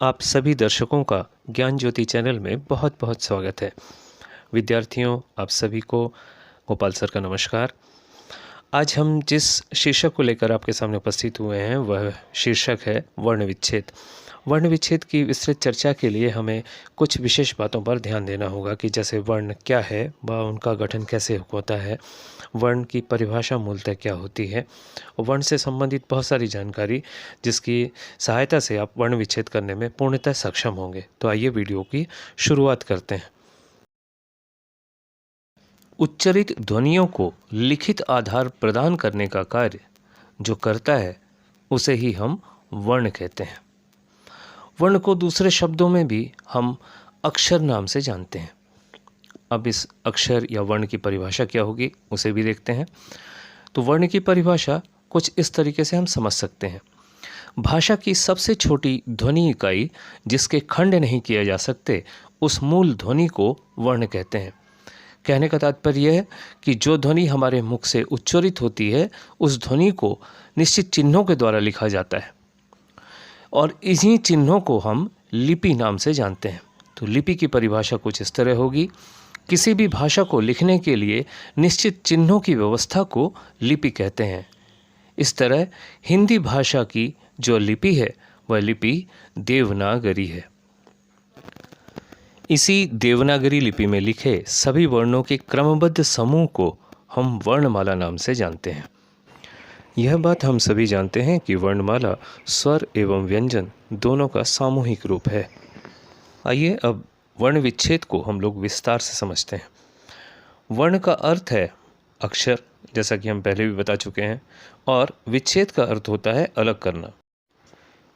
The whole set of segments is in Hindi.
आप सभी दर्शकों का ज्ञान ज्योति चैनल में बहुत बहुत स्वागत है। विद्यार्थियों, आप सभी को गोपाल सर का नमस्कार। आज हम जिस शीर्षक को लेकर आपके सामने उपस्थित हुए हैं वह शीर्षक है वर्ण विच्छेद। वर्ण विच्छेद की विस्तृत चर्चा के लिए हमें कुछ विशेष बातों पर ध्यान देना होगा कि जैसे वर्ण क्या है व उनका गठन कैसे होता है, वर्ण की परिभाषा मूलतः क्या होती है, वर्ण से संबंधित बहुत सारी जानकारी जिसकी सहायता से आप वर्ण विच्छेद करने में पूर्णतः सक्षम होंगे। तो आइए वीडियो की शुरुआत करते हैं। उच्चरित ध्वनियों को लिखित आधार प्रदान करने का कार्य जो करता है उसे ही हम वर्ण कहते हैं। वर्ण को दूसरे शब्दों में भी हम अक्षर नाम से जानते हैं। अब इस अक्षर या वर्ण की परिभाषा क्या होगी उसे भी देखते हैं। तो वर्ण की परिभाषा कुछ इस तरीके से हम समझ सकते हैं। भाषा की सबसे छोटी ध्वनि इकाई जिसके खंड नहीं किए जा सकते उस मूल ध्वनि को वर्ण कहते हैं। कहने का तात्पर्य यह है कि जो ध्वनि हमारे मुख से उच्चारित होती है उस ध्वनि को निश्चित चिन्हों के द्वारा लिखा जाता है और इन्हीं चिन्हों को हम लिपि नाम से जानते हैं। तो लिपि की परिभाषा कुछ इस तरह होगी। किसी भी भाषा को लिखने के लिए निश्चित चिन्हों की व्यवस्था को लिपि कहते हैं। इस तरह हिंदी भाषा की जो लिपि है वह लिपि देवनागरी है। इसी देवनागरी लिपि में लिखे सभी वर्णों के क्रमबद्ध समूह को हम वर्णमाला नाम से जानते हैं। यह बात हम सभी जानते हैं कि वर्णमाला स्वर एवं व्यंजन दोनों का सामूहिक रूप है। आइए अब वर्ण विच्छेद को हम लोग विस्तार से समझते हैं। वर्ण का अर्थ है अक्षर, जैसा कि हम पहले भी बता चुके हैं, और विच्छेद का अर्थ होता है अलग करना।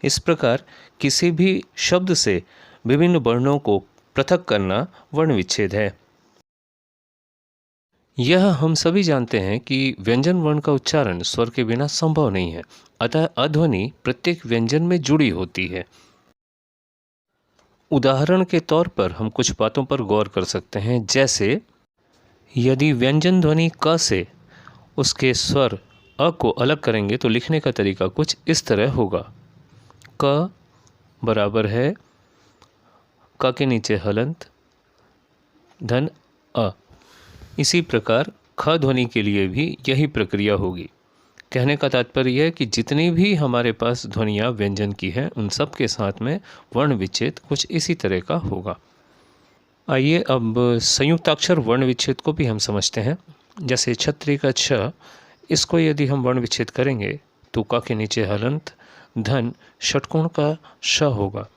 इस प्रकार किसी भी शब्द से विभिन्न वर्णों को पृथक करना वर्ण विच्छेद है। यह हम सभी जानते हैं कि व्यंजन वर्ण का उच्चारण स्वर के बिना संभव नहीं है, अतः अध्वनि प्रत्येक व्यंजन में जुड़ी होती है। उदाहरण के तौर पर हम कुछ बातों पर गौर कर सकते हैं, जैसे यदि व्यंजन ध्वनि क से उसके स्वर अ को अलग करेंगे तो लिखने का तरीका कुछ इस तरह होगा। क बराबर है क के नीचे हलंत धन अ। इसी प्रकार ख ध्वनि के लिए भी यही प्रक्रिया होगी। कहने का तात्पर्य यह है कि जितनी भी हमारे पास ध्वनियाँ व्यंजन की हैं उन सब के साथ में वर्ण विच्छेद कुछ इसी तरह का होगा। आइए अब संयुक्ताक्षर वर्ण विच्छेद को भी हम समझते हैं। जैसे छतरी का छ, इसको यदि हम वर्ण विच्छेद करेंगे तो क के नीचे हलंत धन षटकोण का श होगा।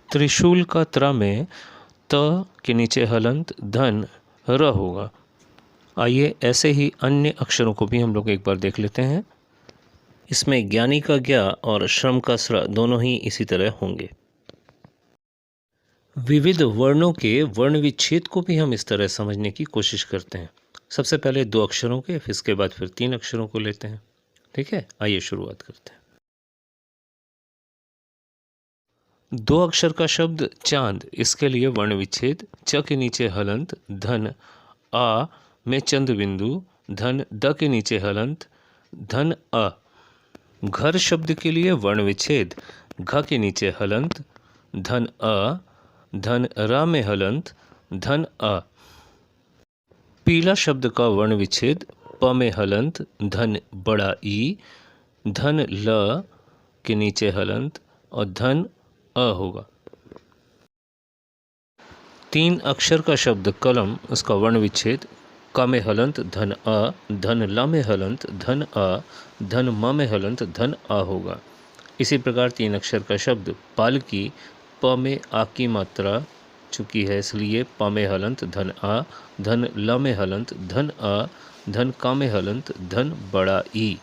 त्रिशूल का त्र में त के नीचे हलंत धन र होगा। आइए ऐसे ही अन्य अक्षरों को भी हम लोग एक बार देख लेते हैं। इसमें ज्ञानी का ज्ञा और श्रम का श्र दोनों ही इसी तरह होंगे। विविध वर्णों के वर्ण विच्छेद को भी हम इस तरह समझने की कोशिश करते हैं। सबसे पहले 2 अक्षरों के, फिर इसके बाद फिर 3 अक्षरों को लेते हैं। ठीक है, आइए शुरुआत करते हैं। 2 अक्षर का शब्द चांद, इसके लिए वर्ण विच्छेद च के नीचे हलंत धन आ में चंद बिंदु धन द के नीचे हलंत धन अ। घर शब्द के लिए वर्ण विच्छेद घ के नीचे हलंत धन अ धन रा में हलंत धन अ। पीला शब्द का वर्ण विच्छेद प में हलंत धन बड़ा ई धन ल के नीचे हलंत और धन अ होगा। 3 अक्षर का शब्द कलम, उसका वर्ण विच्छेद क में हलंत धन अ धन ल में हलंत धन अ धन म में हलंत धन आ होगा। इसी प्रकार 3 अक्षर का शब्द पालकी, प में आ की मात्रा चुकी है इसलिए प में हलंत धन आ धन ल में हलंत धन आ धन का में हलंत धन बड़ा ई।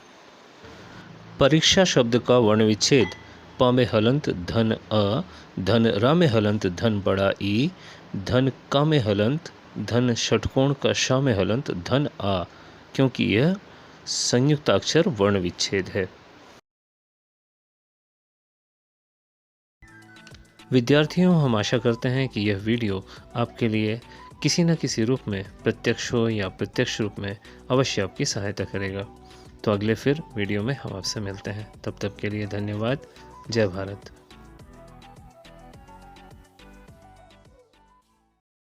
परीक्षा शब्द का वर्ण विच्छेद प में हलंत धन अ धन रा में हलंत धन बड़ा ई धन का में हलंत धन षटकोण का श में हलंत धन आ, क्योंकि यह संयुक्ताक्षर वर्ण विच्छेद है। विद्यार्थियों, हम आशा करते हैं कि यह वीडियो आपके लिए किसी न किसी रूप में, प्रत्यक्ष हो या प्रत्यक्ष रूप में, अवश्य आपकी सहायता करेगा। तो अगले फिर वीडियो में हम आपसे मिलते हैं। तब तक के लिए धन्यवाद। जय भारत।